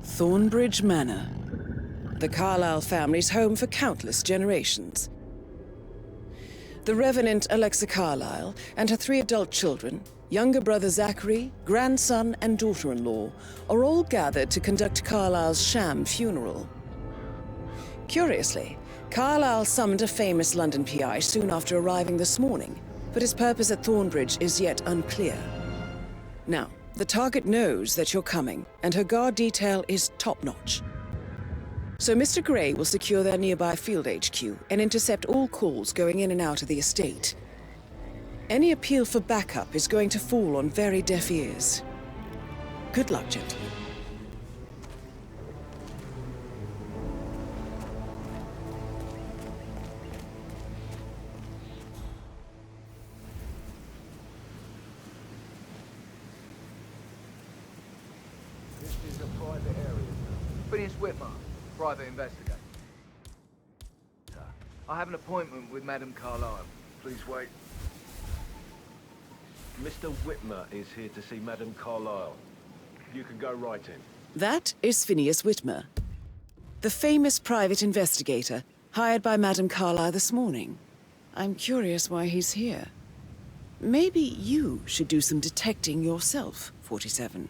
Thornbridge Manor. The Carlyle family's home for countless generations. The Revenant Alexa Carlyle and her 3 adult children, younger brother Zachary, grandson and daughter-in-law, are all gathered to conduct Carlyle's sham funeral. Curiously, Carlyle summoned a famous London PI soon after arriving this morning, but his purpose at Thornbridge is yet unclear. Now, the target knows that you're coming, and her guard detail is top-notch. So Mr. Gray will secure their nearby field HQ and intercept all calls going in and out of the estate. Any appeal for backup is going to fall on very deaf ears. Good luck, gentlemen. This is a private area. Phineas Whitmer, private investigator. I have an appointment with Madame Carlyle. Please wait. Mr. Whitmer is here to see Madame Carlyle. You can go right in. That is Phineas Whitmer, the famous private investigator hired by Madame Carlyle this morning. I'm curious why he's here. Maybe you should do some detecting yourself, 47.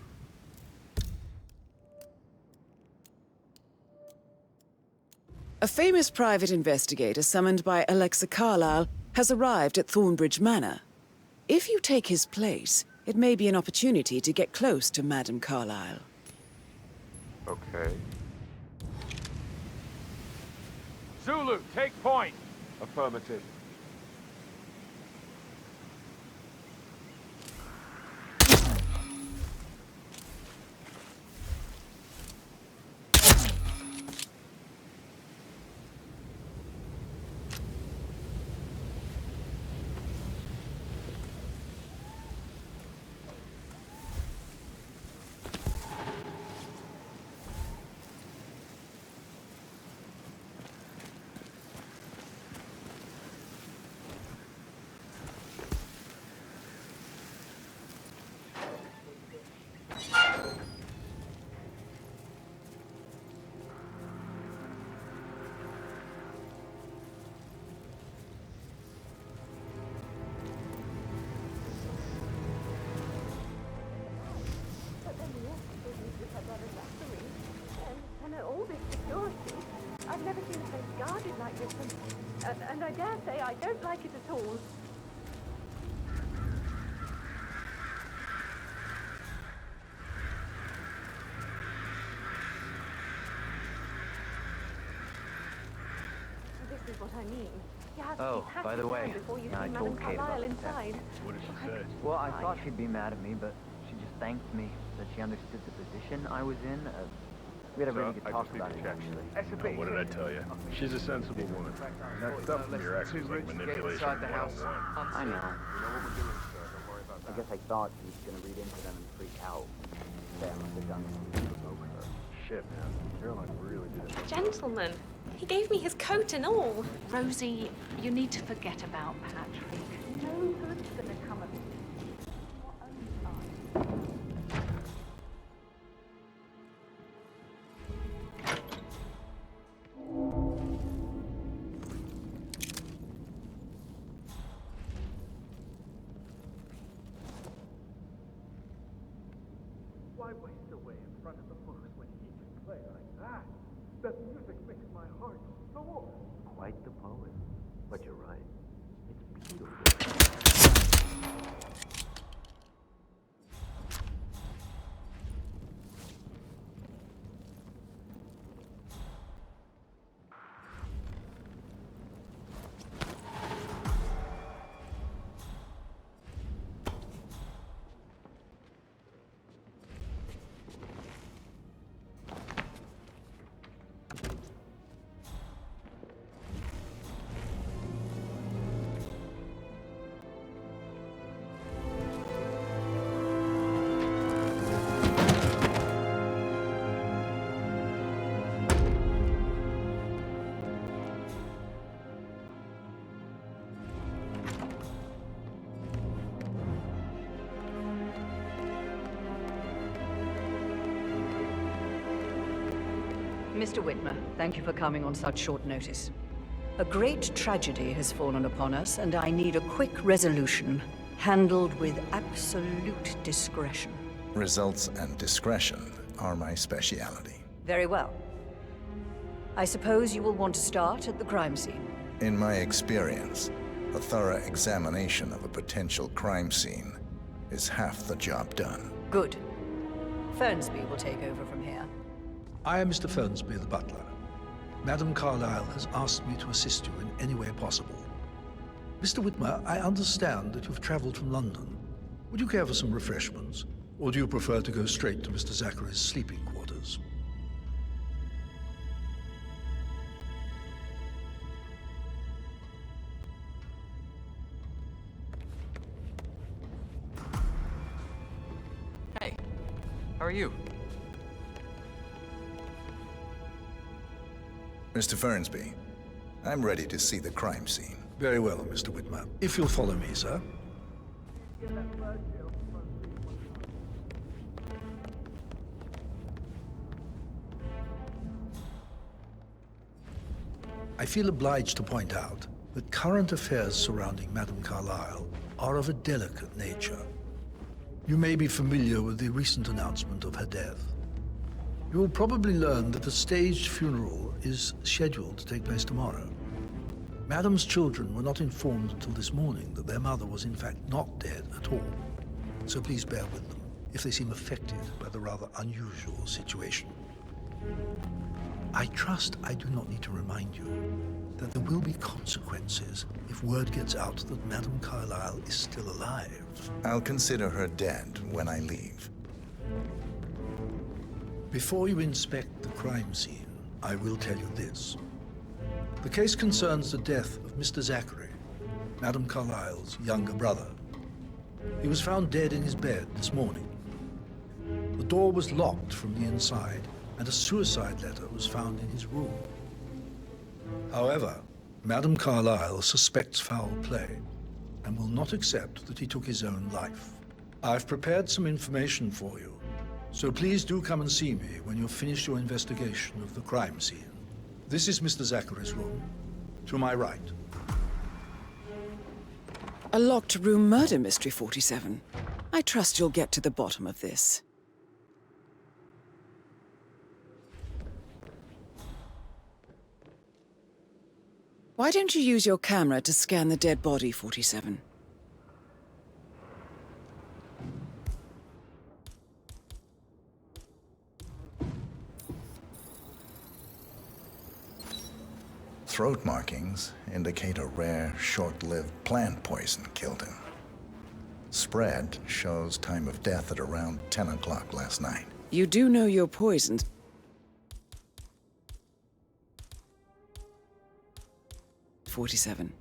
A famous private investigator summoned by Alexa Carlyle has arrived at Thornbridge Manor. If you take his place, it may be an opportunity to get close to Madame Carlyle. Okay. Zulu, take point! Affirmative. And all this security. I've never seen a place guarded like this, and I dare say I don't like it at all. This is what I mean. You have to be by the way, before you I see told Madame Kate about Carlyle the inside. What did she say? Well, I thought she'd be mad at me, but she just thanked me that she understood the position I was in. We had a really good talk about it, actually. That's a bit. What did I tell you? She's a sensible woman. That stuff from your ex was like manipulation 101. I know. I guess I thought she was gonna read into them and freak out. That must have done something to provoke her. Shit, man. Caroline really did it. Gentleman, he gave me his coat and all. Rosie, you need to forget about Patrick. No good's gonna come of it. Your own side. Why waste away in front of the books when he can play like that? That music makes my heart soar. Quite the poet. But you're right. It's beautiful. Mr. Whitmer, thank you for coming on such short notice. A great tragedy has fallen upon us, and I need a quick resolution, handled with absolute discretion. Results and discretion are my speciality. Very well. I suppose you will want to start at the crime scene. In my experience, a thorough examination of a potential crime scene is half the job done. Good. Fernsby will take over from here. I am Mr. Fernsby, the butler. Madame Carlyle has asked me to assist you in any way possible. Mr. Whitmer, I understand that you've traveled from London. Would you care for some refreshments? Or do you prefer to go straight to Mr. Zachary's sleeping quarters? Hey, how are you? Mr. Fernsby, I'm ready to see the crime scene. Very well, Mr. Whitmer. If you'll follow me, sir. I feel obliged to point out that current affairs surrounding Madame Carlyle are of a delicate nature. You may be familiar with the recent announcement of her death. You will probably learn that a staged funeral is scheduled to take place tomorrow. Madame's children were not informed until this morning that their mother was in fact not dead at all. So please bear with them if they seem affected by the rather unusual situation. I trust I do not need to remind you that there will be consequences if word gets out that Madame Carlyle is still alive. I'll consider her dead when I leave. Before you inspect the crime scene, I will tell you this. The case concerns the death of Mr. Zachary, Madame Carlyle's younger brother. He was found dead in his bed this morning. The door was locked from the inside, and a suicide letter was found in his room. However, Madame Carlyle suspects foul play and will not accept that he took his own life. I've prepared some information for you, so please do come and see me when you've finished your investigation of the crime scene. This is Mr. Zachary's room, to my right. A locked room murder mystery, 47. I trust you'll get to the bottom of this. Why don't you use your camera to scan the dead body, 47? Throat markings indicate a rare, short-lived plant poison killed him. Spread shows time of death at around 10 o'clock last night. You do know you're poisoned. 47.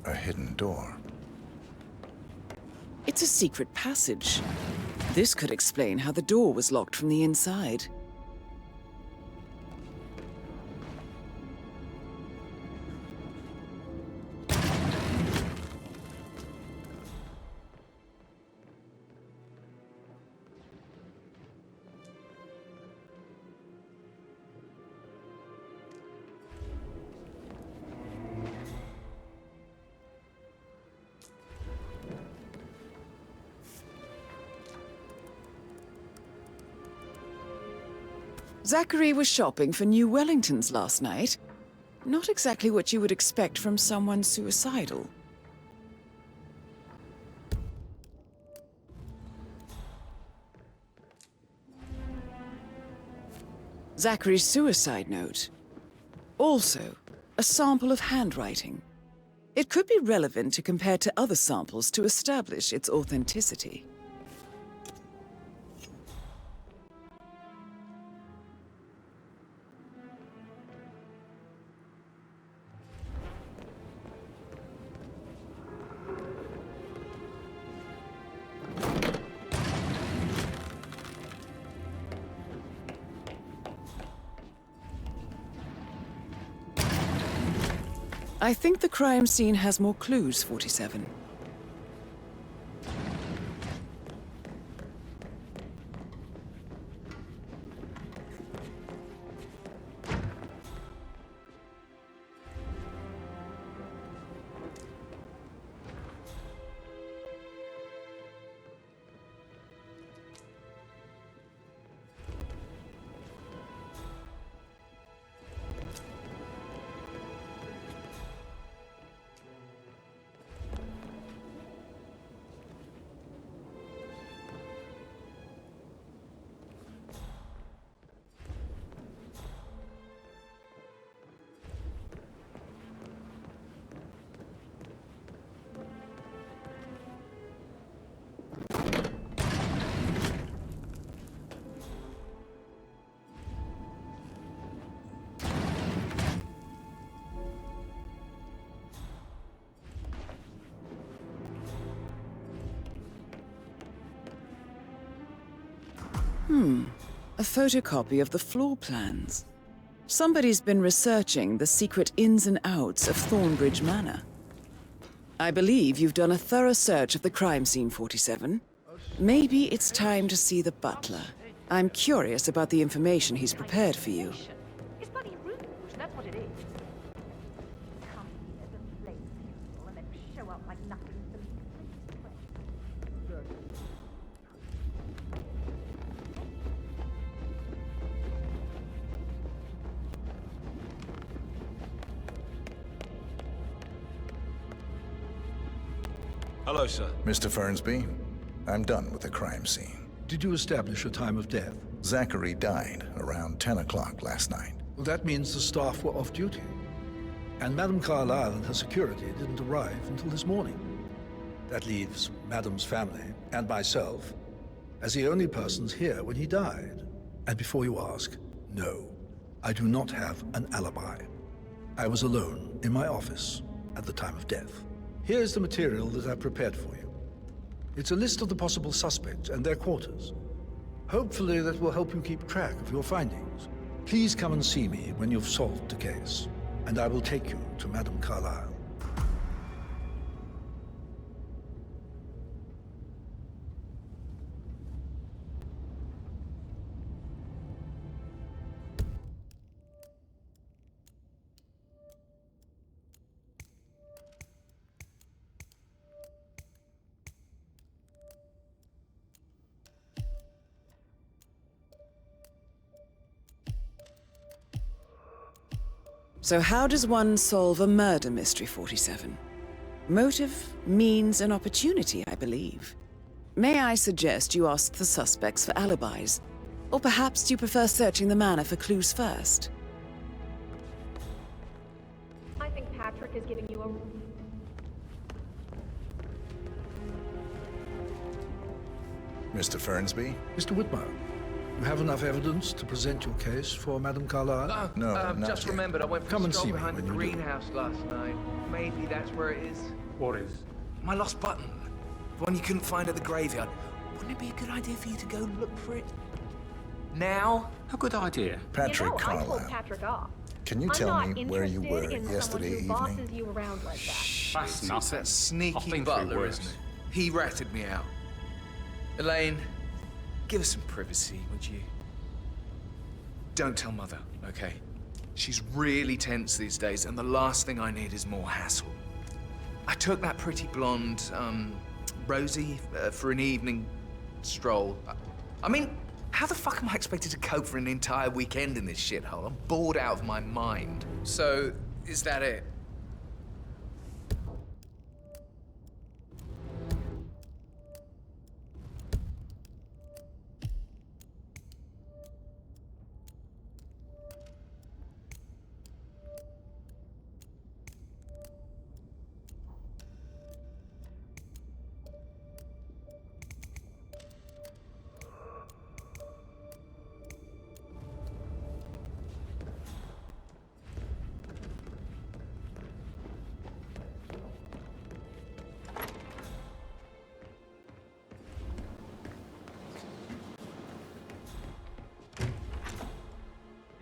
A hidden door. It's a secret passage. This could explain how the door was locked from the inside. Zachary was shopping for new Wellingtons last night. Not exactly what you would expect from someone suicidal. Zachary's suicide note. Also, a sample of handwriting. It could be relevant to compare to other samples to establish its authenticity. I think the crime scene has more clues, 47. A photocopy of the floor plans. Somebody's been researching the secret ins and outs of Thornbridge Manor. I believe you've done a thorough search of the crime scene, 47. Maybe it's time to see the butler. I'm curious about the information he's prepared for you. It's bloody rude, that's what it is. Come here to play funeral and then show up like nothing. Hello, sir. Mr. Fernsby, I'm done with the crime scene. Did you establish a time of death? Zachary died around 10 o'clock last night. Well, that means the staff were off duty. And Madame Carlyle and her security didn't arrive until this morning. That leaves Madame's family and myself as the only persons here when he died. And before you ask, no, I do not have an alibi. I was alone in my office at the time of death. Here's the material that I've prepared for you. It's a list of the possible suspects and their quarters. Hopefully that will help you keep track of your findings. Please come and see me when you've solved the case, and I will take you to Madame Carlyle. So how does one solve a murder mystery, 47? Motive, means, and opportunity, I believe. May I suggest you ask the suspects for alibis? Or perhaps do you prefer searching the manor for clues first? I think Patrick is giving you a... Mr. Fernsby? Mr. Whitmer, you have enough evidence to present your case for Madame Carlyle? No, not just yet. remembered I went for Come a and stroll see me behind the when you do. greenhouse last night. Maybe that's where it is. What is? My lost button. The one you couldn't find at the graveyard. Wouldn't it be a good idea for you to go look for it? Now? A good idea. Patrick I told Carlyle. Patrick off. Can you I'm tell not me where you were interested in yesterday someone who evening? bosses you around like that. That's It's nothing. that I've sneaky been through butler, worse. isn't it? He ratted me out. Elaine, give us some privacy, would you? Don't tell Mother, okay? She's really tense these days, and the last thing I need is more hassle. I took that pretty blonde, Rosie, for an evening stroll. I mean, how the fuck am I expected to cope for an entire weekend in this shithole? I'm bored out of my mind. So, is that it?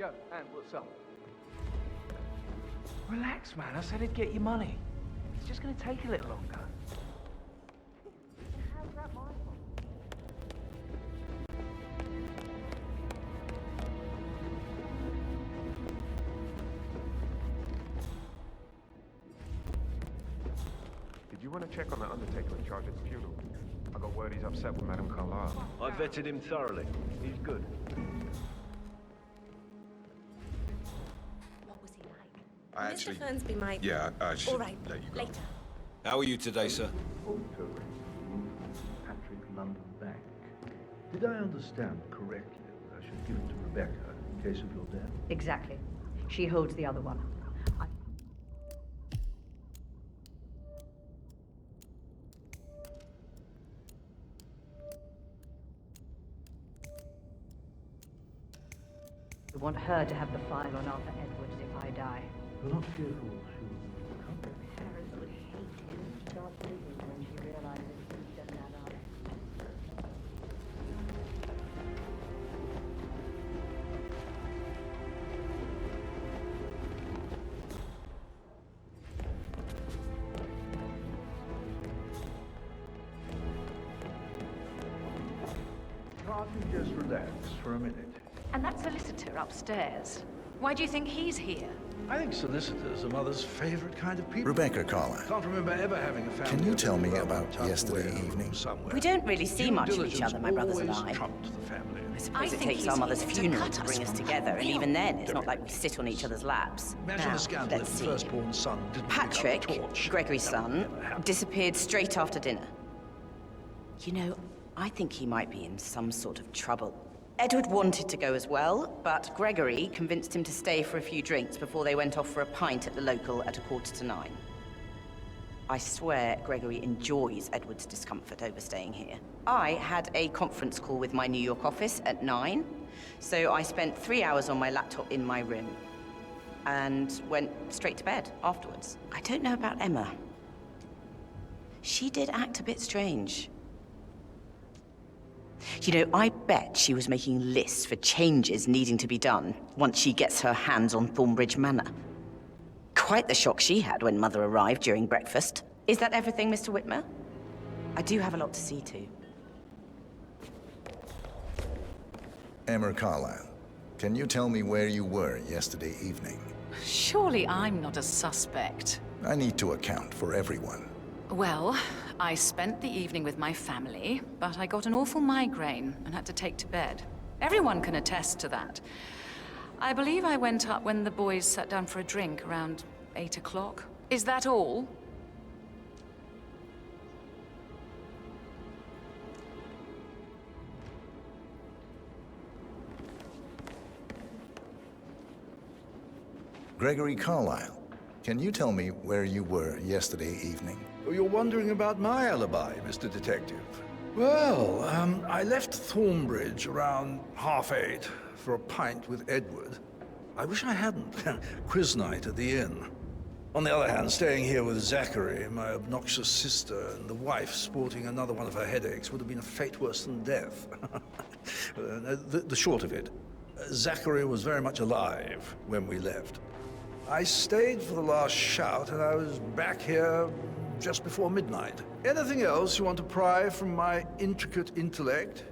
go, and we'll sell. Relax, man. I said I'd get you money. It's just gonna take a little longer. How's that my fault? Did you want to check on the undertaker in charge at the funeral? I got word he's upset with Madame Carlyle. I vetted him thoroughly. He's good. What was he like? I Mr. actually... Fernsby might... Yeah, I should All right, let you go. later. How are you today, sir? Patrick London Bank. Did I understand correctly that I should give it to Rebecca in case of your death? Exactly. She holds the other one. I want her to have the file on Arthur Edwards if I die. You're not fearful she will come? Paris would hate him. Start bleeding when she realizes he's done that on it. Can't you just relax for a minute? And that solicitor upstairs. Why do you think he's here? I think solicitors are Mother's favorite kind of people. Rebecca Carlyle, Can't remember ever having a family. can you of tell me their own about tucked yesterday away evening? somewhere. We don't really see Due much of each diligence other, my brothers and always I. trumped the family. I suppose it think takes he's our mother's here to funeral cut to us bring us from together, and real even then, it's not like we sit on each other's laps. Imagine Now, the scandal let's if see. the firstborn son didn't Patrick, pick up the torch. Gregory's That would son, never happen. disappeared straight after dinner. You know, I think he might be in some sort of trouble. Edward wanted to go as well, but Gregory convinced him to stay for a few drinks before they went off for a pint at the local at 9:15. I swear Gregory enjoys Edward's discomfort over staying here. I had a conference call with my New York office at 9, so I spent 3 hours on my laptop in my room and went straight to bed afterwards. I don't know about Emma. She did act a bit strange. You know, I bet she was making lists for changes needing to be done once she gets her hands on Thornbridge Manor. Quite the shock she had when Mother arrived during breakfast. Is that everything, Mr. Whitmer? I do have a lot to see to. Emma Carlyle, can you tell me where you were yesterday evening? Surely I'm not a suspect. I need to account for everyone. Well, I spent the evening with my family, but I got an awful migraine and had to take to bed. Everyone can attest to that. I believe I went up when the boys sat down for a drink around 8 o'clock. Is that all? Gregory Carlyle, can you tell me where you were yesterday evening? Oh, you're wondering about my alibi, Mr. Detective. Well, I left Thornbridge around 8:30 for a pint with Edward. I wish I hadn't. Quiz night at the inn. On the other hand, staying here with Zachary, my obnoxious sister, and the wife sporting another one of her headaches would have been a fate worse than death. The short of it, Zachary was very much alive when we left. I stayed for the last shout, and I was back here just before midnight. Anything else you want to pry from my intricate intellect?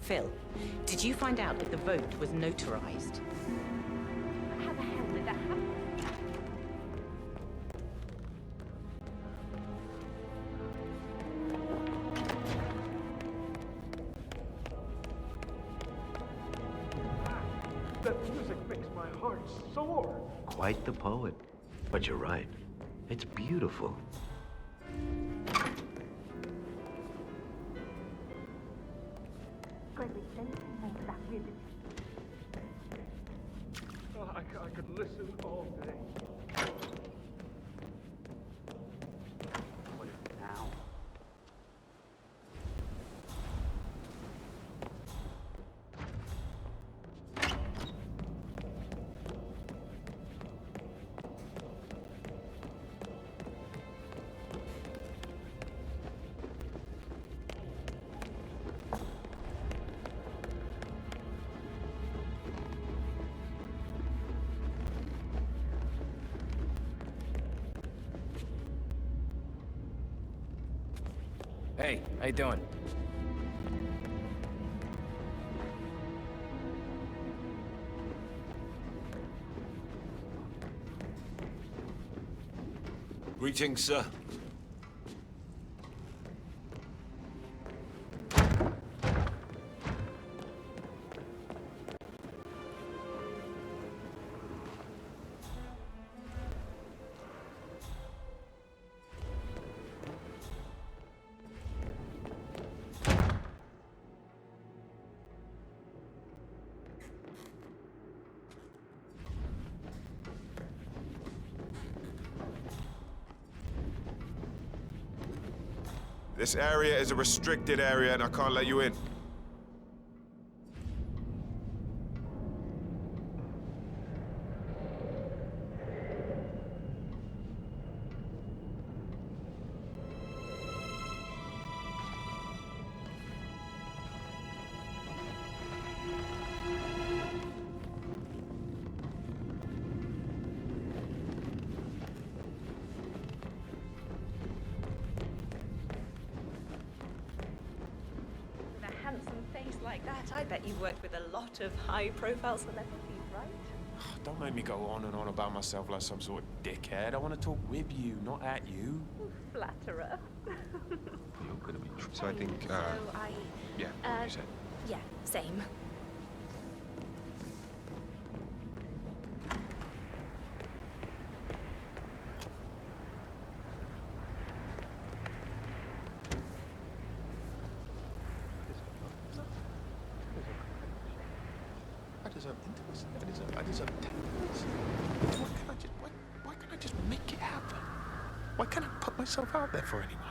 Phil, did you find out if the vote was notarized? How the hell did that happen? The music makes my heart soar. Quite the poet. But you're right. It's beautiful. Gregory, don't you know that really? Oh, I could listen all day. What is it now? Hey, how you doing? Greetings, sir. This area is a restricted area and I can't let you in. Like that, I bet you've worked with a lot of high-profile celebrities, right? Don't make me go on and on about myself like some sort of dickhead. I want to talk with you, not at you. Flatterer. You're gonna be. So I think. So I. Yeah. What you said. Yeah, same. I deserve intimacy. I deserve tenderness. Why can't I just make it happen? Why can't I put myself out there for anyone?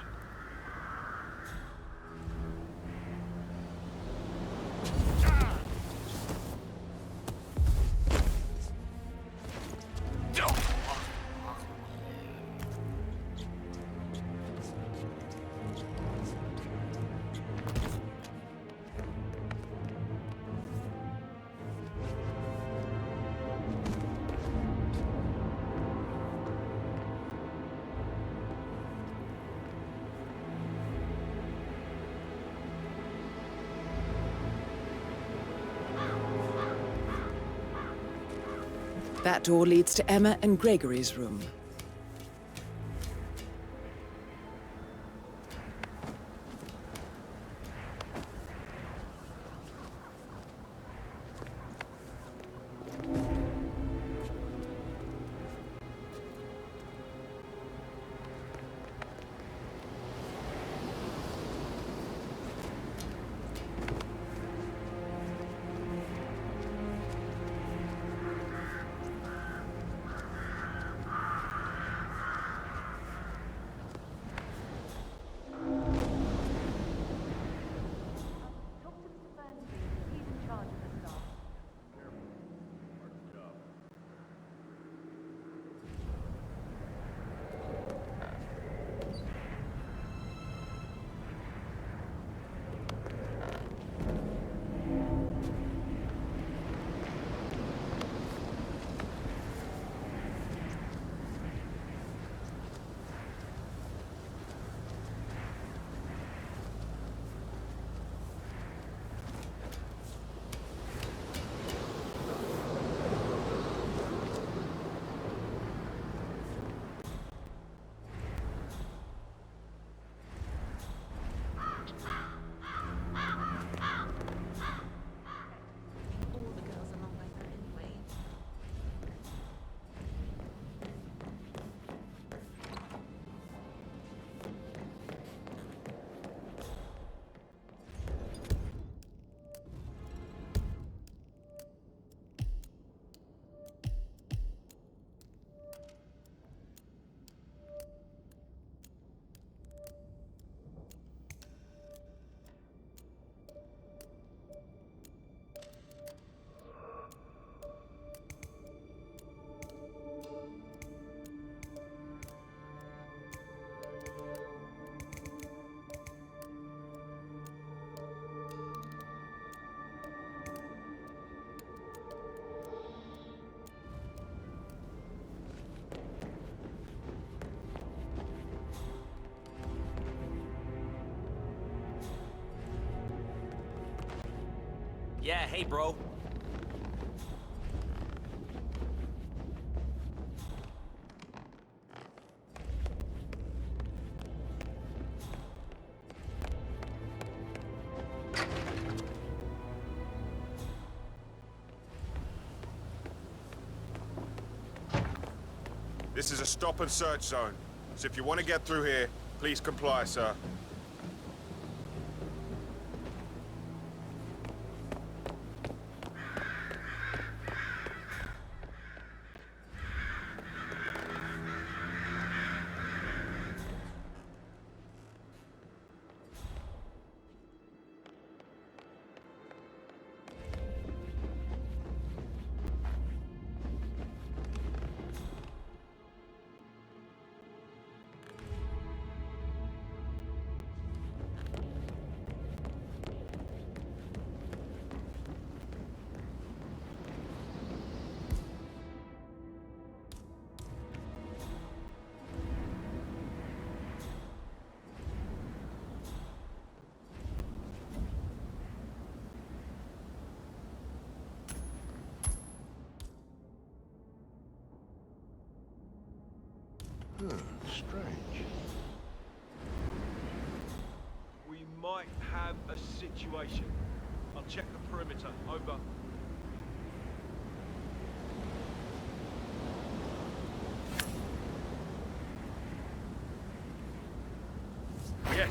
That door leads to Emma and Gregory's room. Yeah, hey, bro. This is a stop and search zone, so if you want to get through here, please comply, sir. Strange. We might have a situation. I'll check the perimeter. Over. Yes.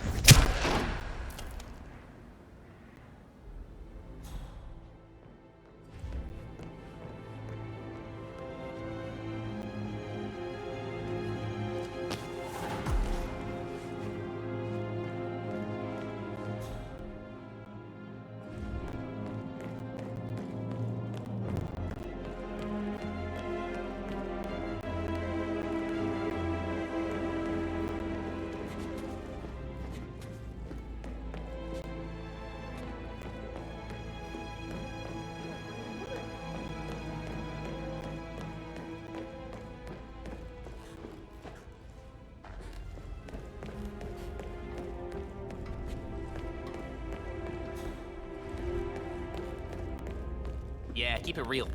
Yeah, keep it real.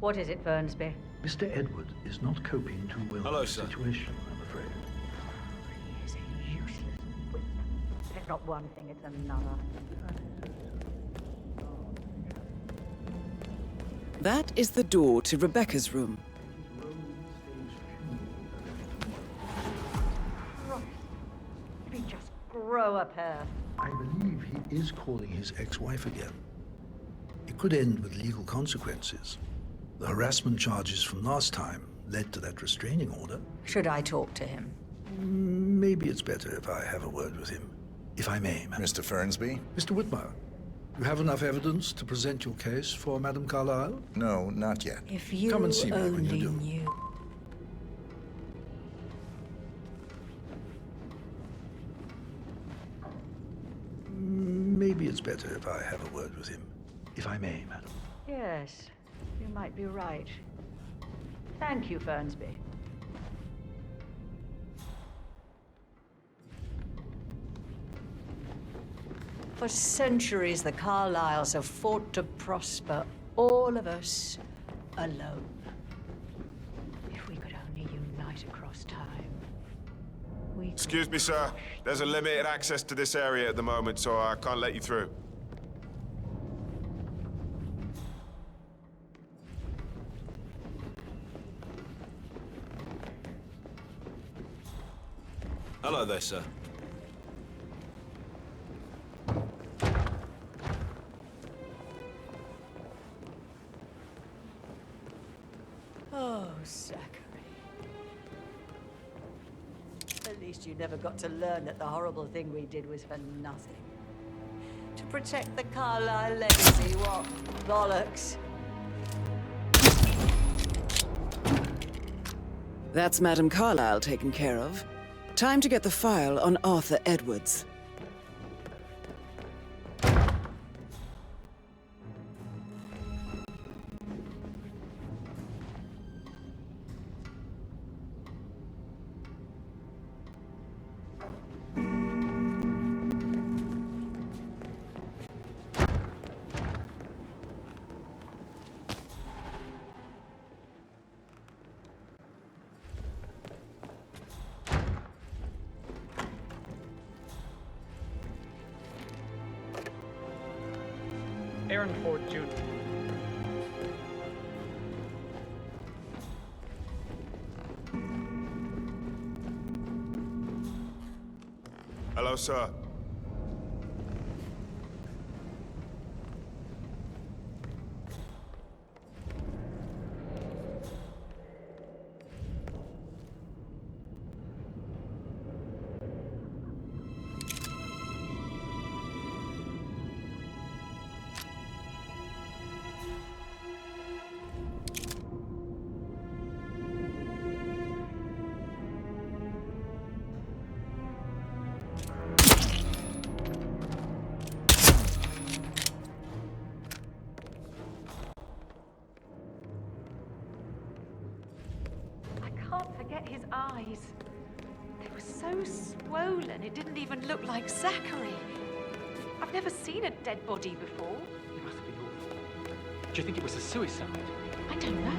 What is it, Fernsby? Mr. Edward is not coping too well Hello, with the sir. situation, I'm afraid. He is a useless whip. It's not one thing, it's another. That is the door to Rebecca's room. If he'd just grow a pair. I believe he is calling his ex-wife again. It could end with legal consequences. The harassment charges from last time led to that restraining order. Should I talk to him? Maybe it's better if I have a word with him. If I may, ma'am. Mr. Fernsby? Mr. Whitmer, you have enough evidence to present your case for Madame Carlyle? No, not yet. If you Come and see me when you only do. knew. Maybe it's better if I have a word with him. If I may, madam. Yes, you might be right. Thank you, Fernsby. For centuries, the Carlyles have fought to prosper, all of us alone. If we could only unite across time. Excuse me, sir. There's a limited access to this area at the moment, so I can't let you through. Hello there, sir. Oh, Zachary. At least you never got to learn that the horrible thing we did was for nothing. To protect the Carlyle legacy, what bollocks. That's Madame Carlyle taken care of. Time to get the file on Arthur Edwards. Aaron Ford Jr. Hello, sir. I can't forget his eyes. They were so swollen, it didn't even look like Zachary. I've never seen a dead body before. It must be awful. Do you think it was a suicide? I don't know.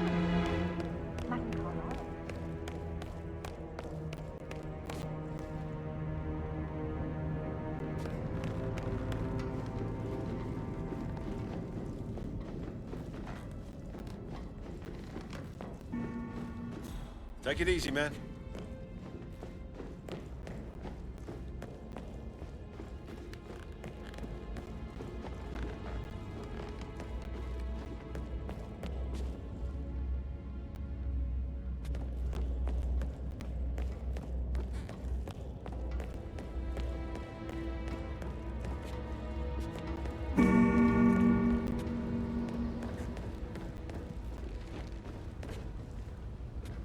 Take it easy, man.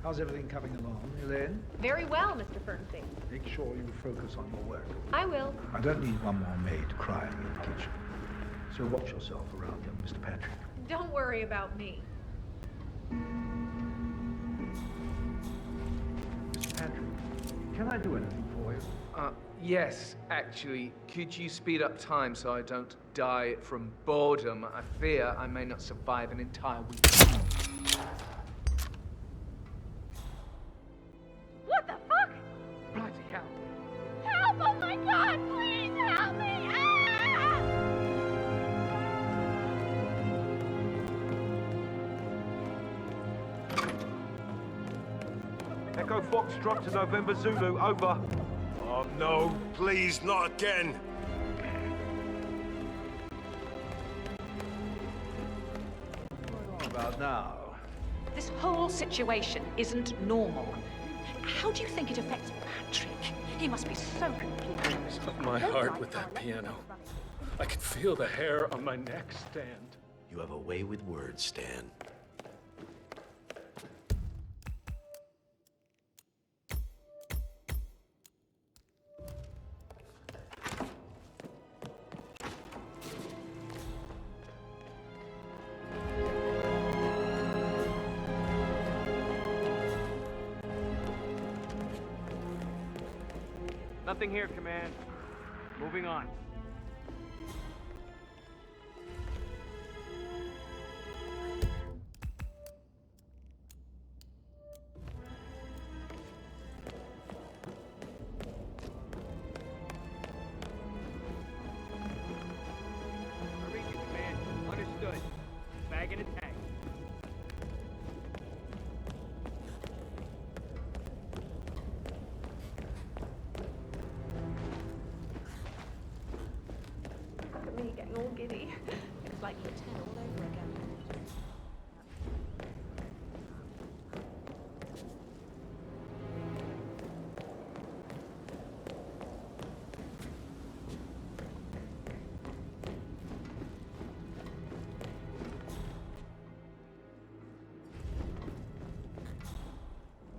How's everything coming along, Elaine? Very well, Mr. Fernstein. Make sure you focus on your work. I will. I don't need one more maid crying in the kitchen. So watch yourself around young Mr. Patrick. Don't worry about me. Mr. Patrick, can I do anything for you? Yes, actually. Could you speed up time so I don't die from boredom? I fear I may not survive an entire week. What the fuck? Bloody hell. Help! Oh my god! Please help me! Ah! Echo Foxtrot to November Zulu, over. Oh, no. Please, not again. What about now? This whole situation isn't normal. How do you think it affects Patrick? He must be so confused. Stop my heart with that piano. I can feel the hair on my neck stand. You have a way with words, Stan. Nothing here, Command. Moving on. I read you, Command. Understood. Bag and attack. Look at me getting all giddy. It's like year 10 all over again.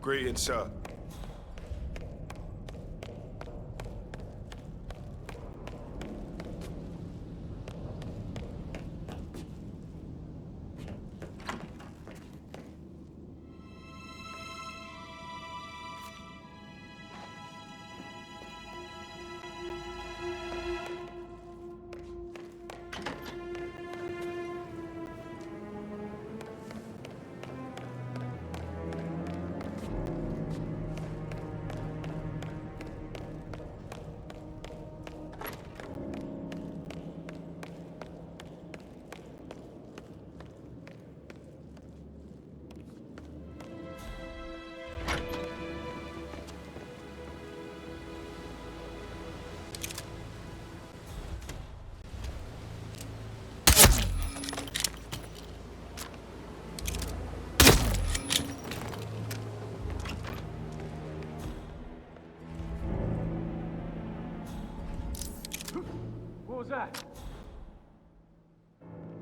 Greetings, sir.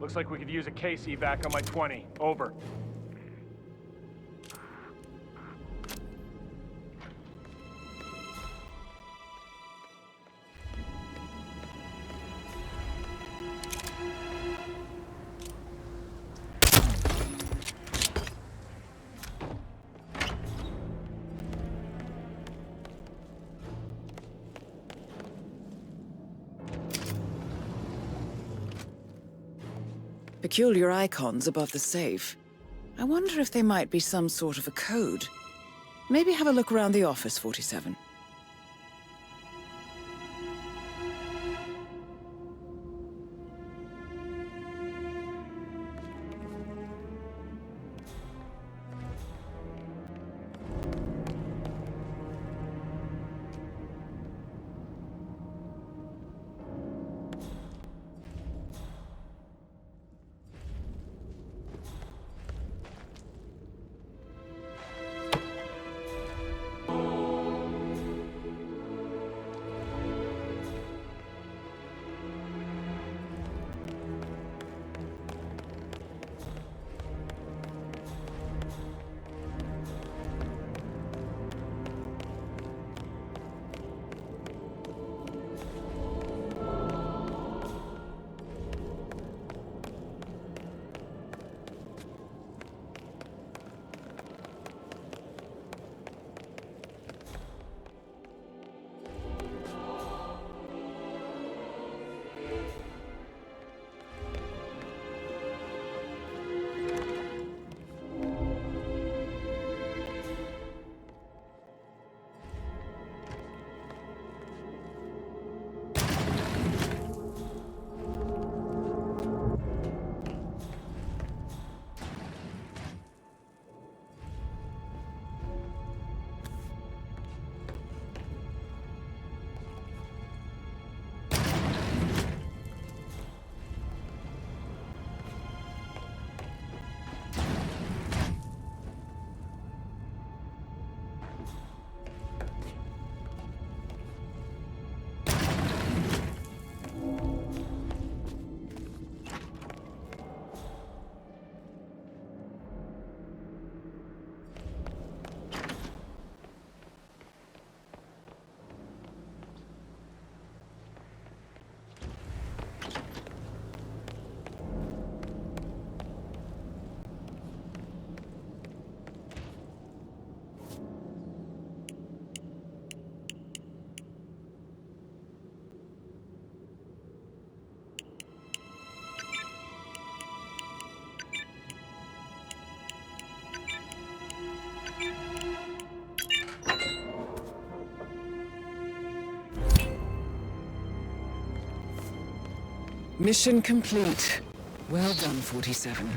Looks like we could use a case evac on my 20. Over. Peculiar icons above the safe. I wonder if they might be some sort of a code. Maybe have a look around the office, 47. Mission complete. Well done, 47.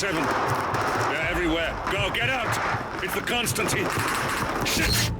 They're everywhere. Go, get out! It's the Constantine. Shit!